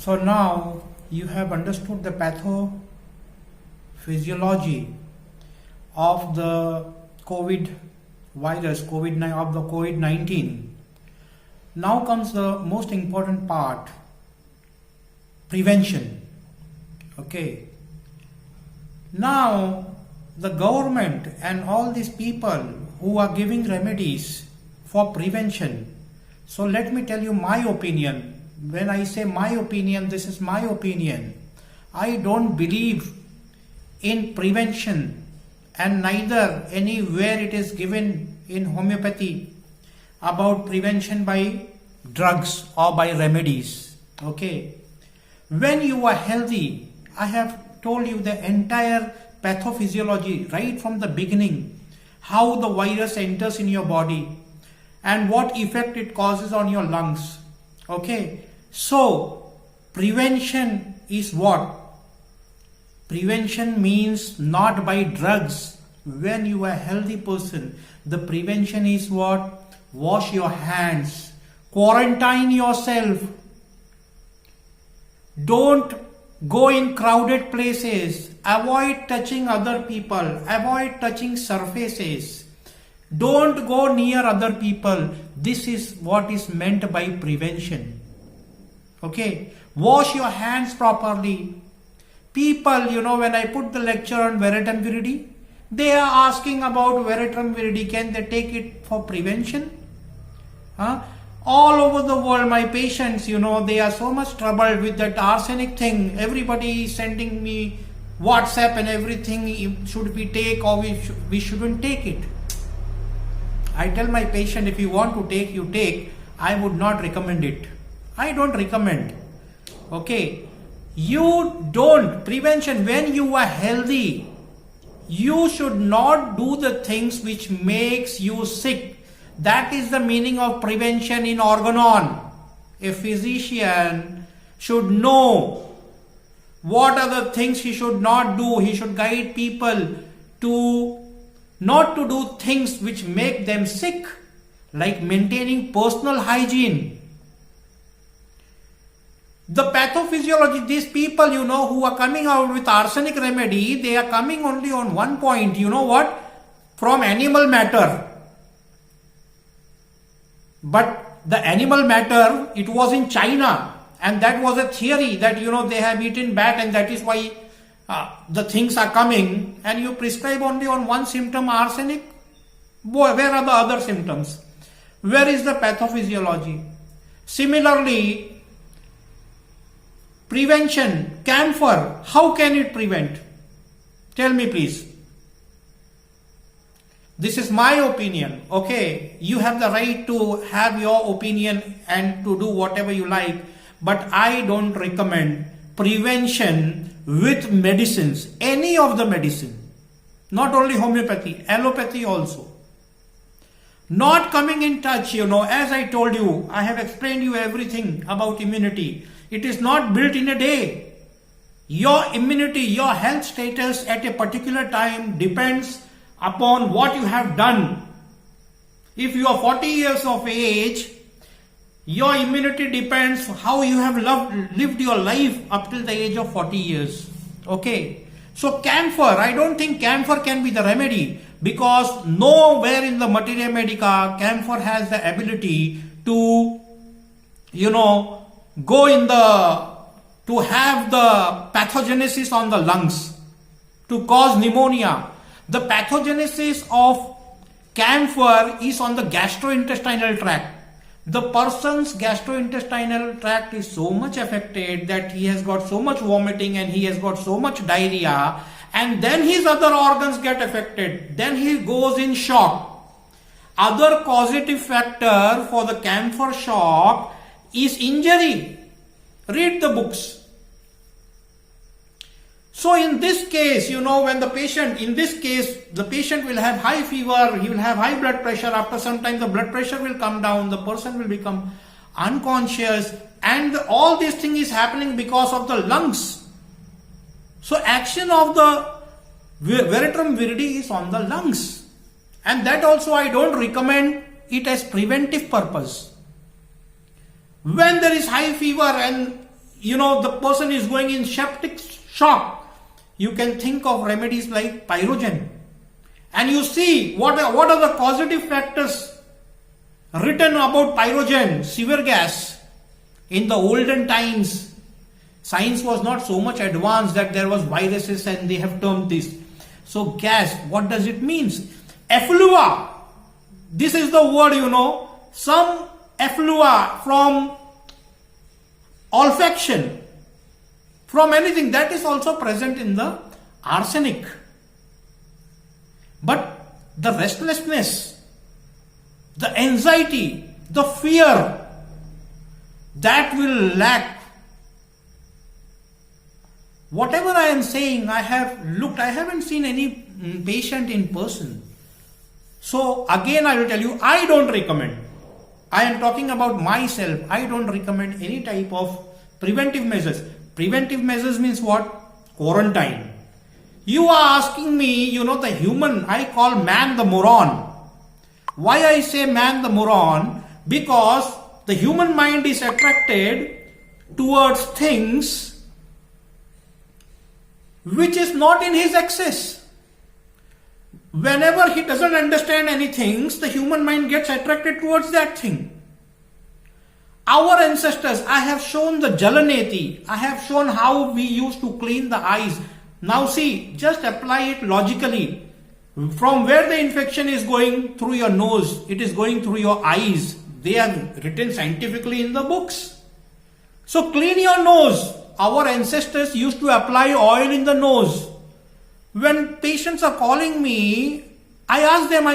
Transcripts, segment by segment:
So now you have understood the pathophysiology of the COVID virus, COVID-19. Now comes the most important part, prevention. Okay. Now the government and all these people who are giving remedies for prevention. So let me tell you my opinion. When I say my opinion, this is my opinion. I don't believe in prevention, and neither anywhere it is given in homeopathy about prevention by drugs or by remedies. Okay. When you are healthy, I have told you the entire pathophysiology right from the beginning, how the virus enters in your body and what effect it causes on your lungs. Okay. So prevention is what? Prevention means not by drugs. When you are a healthy person, the prevention is what? Wash your hands, quarantine yourself, don't go in crowded places, avoid touching other people, avoid touching surfaces, don't go near other people. This is what is meant by prevention. Okay, wash your hands properly. People, when I put the lecture on Veratrum Viridi, they are asking about Veratrum Viridi. Can they take it for prevention? All over the world, my patients, they are so much troubled with that arsenic thing. Everybody is sending me WhatsApp and everything. Should we take or we shouldn't take it? I tell my patient, if you want to take, you take. I would not recommend it. I don't recommend. Okay. You don't. Prevention, when you are healthy, you should not do the things which makes you sick. That is the meaning of prevention in organon. A physician should know what are the things he should not do. He should guide people to not to do things which make them sick, like maintaining personal hygiene. The pathophysiology, these people, who are coming out with arsenic remedy, they are coming only on one point. You know what? From animal matter. But the animal matter, it was in China, and that was a theory that, they have eaten bat and that is why the things are coming, and you prescribe only on one symptom, arsenic. Where are the other symptoms? Where is the pathophysiology? Similarly, prevention, camphor, how can it prevent? Tell me please. This is my opinion. Okay, you have the right to have your opinion and to do whatever you like, but I don't recommend prevention with medicines, any of the medicine, not only homeopathy, allopathy also. Not coming in touch, as I told you, I have explained you everything about immunity. It is not built in a day. Your immunity, your health status at a particular time depends upon what you have done. If you are 40 years of age, your immunity depends how you have lived your life up till the age of 40 years. Okay. So camphor, I don't think camphor can be the remedy, because nowhere in the Materia Medica camphor has the ability to, go in to have the pathogenesis on the lungs, to cause pneumonia. The pathogenesis of camphor is on the gastrointestinal tract. The person's gastrointestinal tract is so much affected that he has got so much vomiting and he has got so much diarrhea, and then his other organs get affected. Then he goes in shock. Other causative factor for the camphor shock is injury. Read the books. So in this case, when the patient will have high fever, he will have high blood pressure. After some time, the blood pressure will come down, the person will become unconscious, and all this thing is happening because of the lungs. So action of the Veratrum Viridi is on the lungs. And that also I don't recommend it as preventive purpose. When there is high fever and the person is going in septic shock, you can think of remedies like pyrogen. And you see what are the causative factors written about pyrogen, severe gas. In the olden times, science was not so much advanced that there was viruses and they have termed this. So gas, what does it mean? Efflua. This is the word, some efflua from olfaction, from anything, that is also present in the arsenic. But the restlessness, the anxiety, the fear, that will lack. Whatever I am saying, I haven't seen any patient in person. So again I will tell you, I don't recommend. I am talking about myself. I don't recommend any type of preventive measures. Preventive measures means what? Quarantine. You are asking me, the human, I call man the moron. Why I say man the moron? Because the human mind is attracted towards things which is not in his access. Whenever he doesn't understand anything, the human mind gets attracted towards that thing. Our ancestors, I have shown the Jalaneti. I have shown how we used to clean the eyes. Now see, just apply it logically. From where the infection is going through your nose, it is going through your eyes. They are written scientifically in the books. So clean your nose. Our ancestors used to apply oil in the nose. When patients are calling me, I ask them, I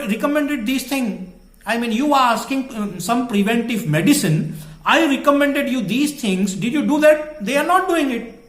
recommended these things. You are asking some preventive medicine. I recommended you these things. Did you do that? They are not doing it.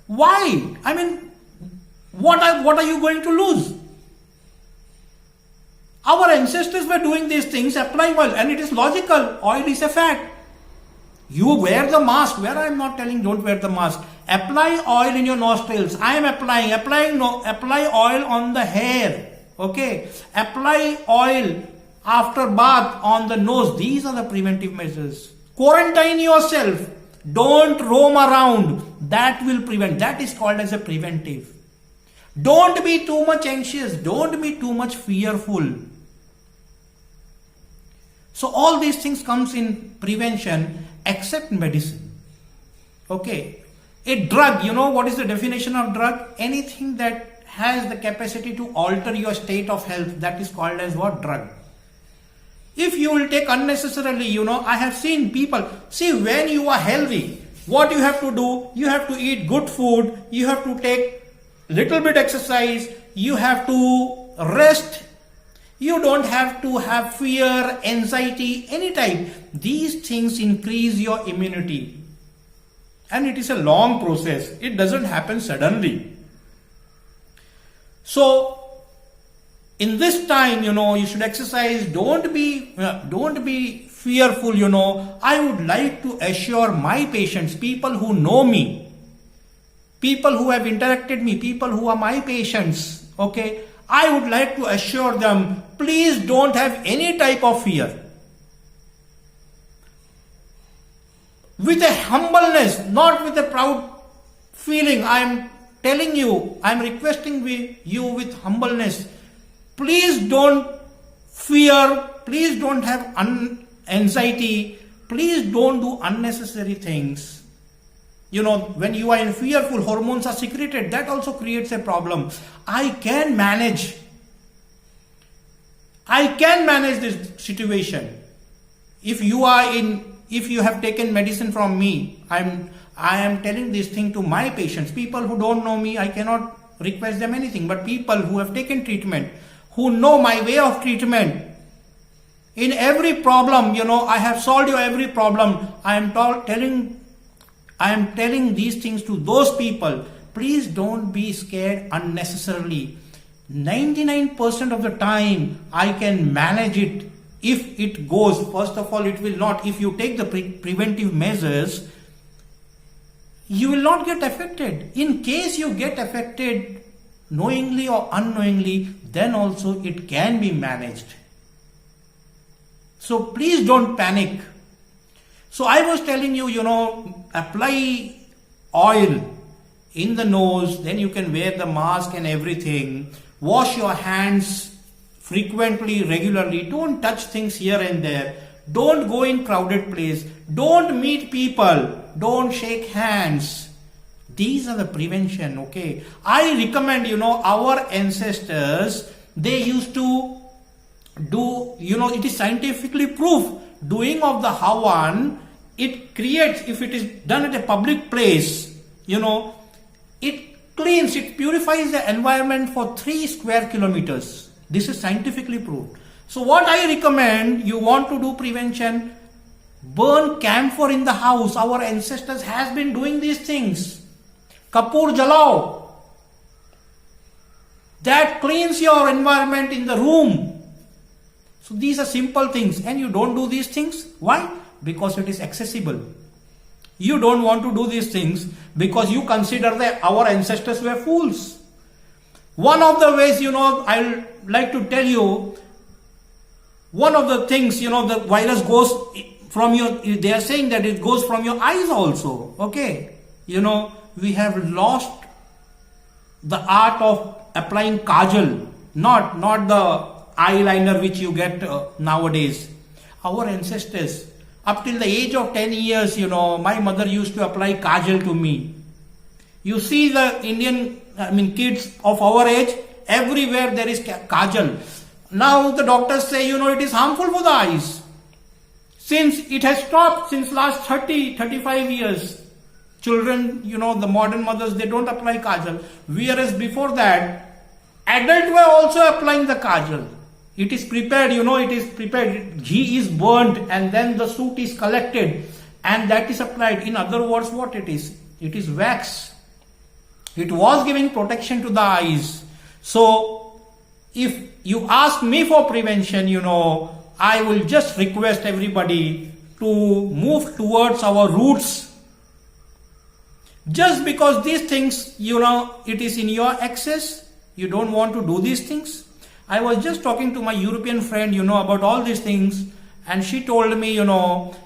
Why? What are you going to lose? Our ancestors were doing these things, applying oil, and it is logical. Oil is a fact. You wear the mask. Where I am not telling don't wear the mask. Apply oil in your nostrils. I am apply oil on the hair. Okay. Apply oil after bath on the nose. These are the preventive measures. Quarantine yourself. Don't roam around. That will prevent. That is called as a preventive. Don't be too much anxious. Don't be too much fearful. So all these things comes in prevention except medicine. Okay. A drug, what is the definition of drug? Anything that has the capacity to alter your state of health, that is called as what? Drug. If you will take unnecessarily, I have seen people, see when you are healthy, what you have to do, you have to eat good food, you have to take little bit exercise, you have to rest, you don't have to have fear, anxiety, any type. These things increase your immunity. And it is a long process. It doesn't happen suddenly. So, in this time, you should exercise. Don't be fearful, I would like to assure my patients, people who know me, people who have interacted with me, people who are my patients, okay, I would like to assure them, please don't have any type of fear. With a humbleness, not with a proud feeling, I am telling you, I am requesting you with humbleness. Please don't fear, please don't have anxiety, please don't do unnecessary things. When you are in fearful, hormones are secreted, that also creates a problem. I can manage this situation. If you have taken medicine from me, I am telling this thing to my patients. People who don't know me, I cannot request them anything. But people who have taken treatment, who know my way of treatment, in every problem, I have solved your every problem. I am telling these things to those people. Please don't be scared unnecessarily. 99% of the time, I can manage it. If it goes, first of all, it will not. If you take the preventive measures, you will not get affected. In case you get affected knowingly or unknowingly, then also it can be managed. So please don't panic. So I was telling you, apply oil in the nose, then you can wear the mask and everything. Wash your hands frequently, regularly. Don't touch things here and there. Don't go in crowded place. Don't meet people. Don't shake hands. These are the prevention, okay? I recommend, our ancestors, they used to do, it is scientifically proved, doing of the Havan, it creates, if it is done at a public place, it cleans, it purifies the environment for 3 square kilometers. This is scientifically proved. So what I recommend, you want to do prevention, burn camphor in the house. Our ancestors has been doing these things. Kapoor jalao. That cleans your environment in the room. So these are simple things, and you don't do these things. Why? Because it is accessible. You don't want to do these things because you consider that our ancestors were fools. One of the ways, I'll like to tell you, one of the things, the virus goes from they are saying that it goes from your eyes also. Okay. We have lost the art of applying kajal, not the eyeliner which you get nowadays. Our ancestors, up till the age of 10 years, my mother used to apply kajal to me. You see the kids of our age, everywhere there is kajal. Now the doctors say, it is harmful for the eyes. Since it has stopped since last 35 years. Children, the modern mothers, they don't apply kajal. Whereas before that, adults were also applying the kajal. It is prepared, it is prepared. Ghee is burnt and then the soot is collected and that is applied. In other words, what it is? It is wax. It was giving protection to the eyes. So, if you ask me for prevention, I will just request everybody to move towards our roots. Just because these things, it is in your access, you don't want to do these things. I was just talking to my European friend, about all these things, and she told me,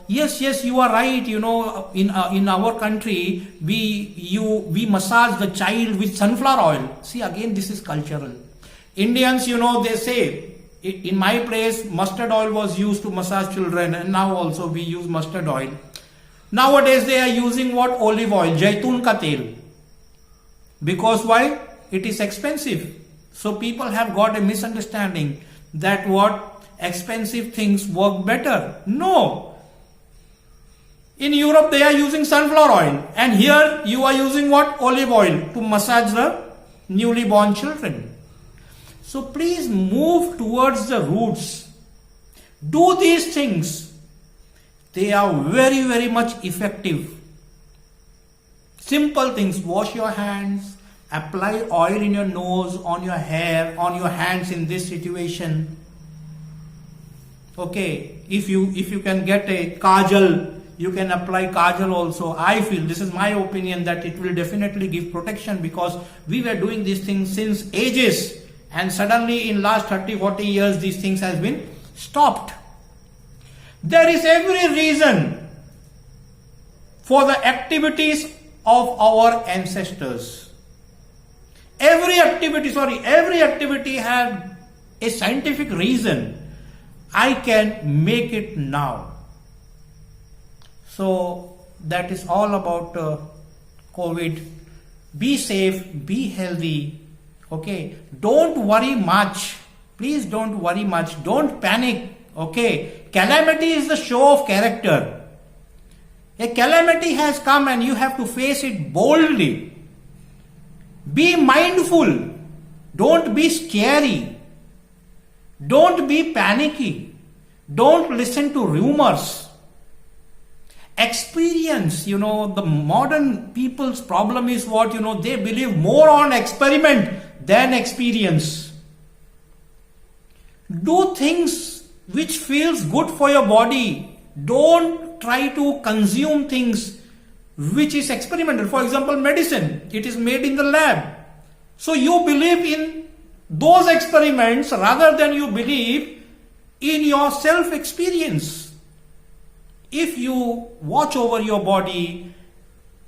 yes, you are right, in our country, we massage the child with sunflower oil. See, again, this is cultural. Indians, they say, in my place, mustard oil was used to massage children, and now also we use mustard oil. Nowadays, they are using what? Olive oil, jaitun ka tel. Because why? It is expensive. So people have got a misunderstanding that what? Expensive things work better. No. In Europe, they are using sunflower oil. And here, you are using what? Olive oil to massage the newly born children. So please move towards the roots. Do these things. They are very, very much effective. Simple things. Wash your hands. Apply oil in your nose, on your hair, on your hands in this situation. Okay. If you can get a kajal, you can apply kajal also. I feel, this is my opinion, that it will definitely give protection because we were doing these things since ages. And suddenly in last 30-40 years, these things has been stopped. There is every reason for the activities of our ancestors. Every activity had a scientific reason. I can make it now. So that is all about COVID. Be safe, be healthy. Okay, don't worry much. Please don't worry much. Don't panic. Okay, calamity is the show of character. A calamity has come and you have to face it boldly. Be mindful. Don't be scary. Don't be panicky. Don't listen to rumors. Experience, the modern people's problem is what, they believe more on experiment than experience. Do things which feels good for your body. Don't try to consume things which is experimental. For example, medicine. It is made in the lab. So you believe in those experiments rather than you believe in your self-experience. if you watch over your body,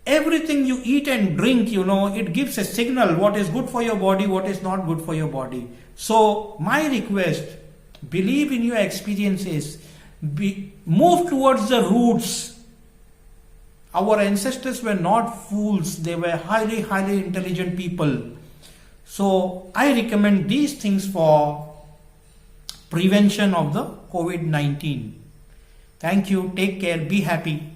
everything you eat and drink, it gives a signal what is good for your body, what is not good for your body. So my request, believe in your experiences, move towards the roots. Our ancestors were not fools, they were highly, highly intelligent people. So I recommend these things for prevention of the COVID-19. Thank you, take care, be happy.